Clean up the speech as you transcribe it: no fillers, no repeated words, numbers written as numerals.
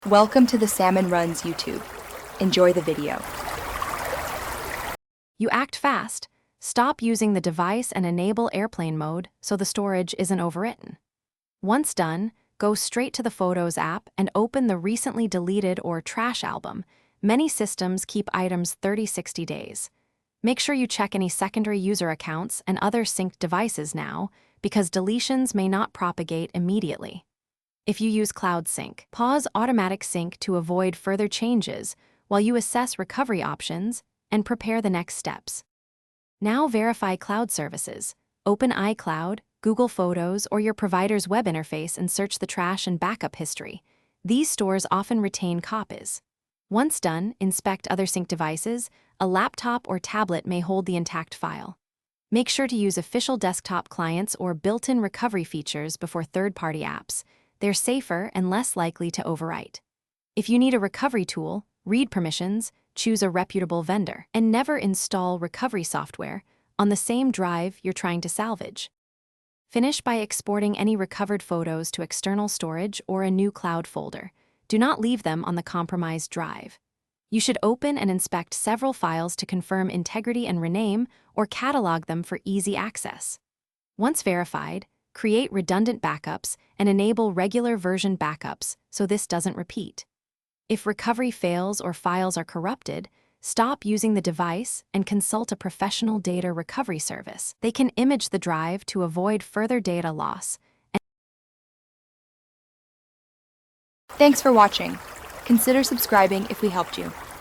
Welcome to the Salmon Runs YouTube. Enjoy the video. You act fast. Stop using the device and enable airplane mode so the storage isn't overwritten. Once done, go straight to the Photos app and open the recently deleted or trash album. Many systems keep items 30-60 days. Make sure you check any secondary user accounts and other synced devices now, because deletions may not propagate immediately. If you use Cloud Sync, pause automatic sync to avoid further changes while you assess recovery options and prepare the next steps. Now verify cloud services. Open iCloud, Google Photos, or your provider's web interface and search the trash and backup history. These stores often retain copies. Once done, inspect other sync devices. A laptop or tablet may hold the intact file. Make sure to use official desktop clients or built-in recovery features before third-party apps. They're safer and less likely to overwrite. If you need a recovery tool, read permissions, choose a reputable vendor, and never install recovery software on the same drive you're trying to salvage. Finish by exporting any recovered photos to external storage or a new cloud folder. Do not leave them on the compromised drive. You should open and inspect several files to confirm integrity and rename, or catalog them for easy access. Once verified, create redundant backups and enable regular version backups so this doesn't repeat. If recovery fails or files are corrupted, stop using the device and consult a professional data recovery service. They can image the drive to avoid further data loss. Thanks for watching. Consider subscribing if we helped you.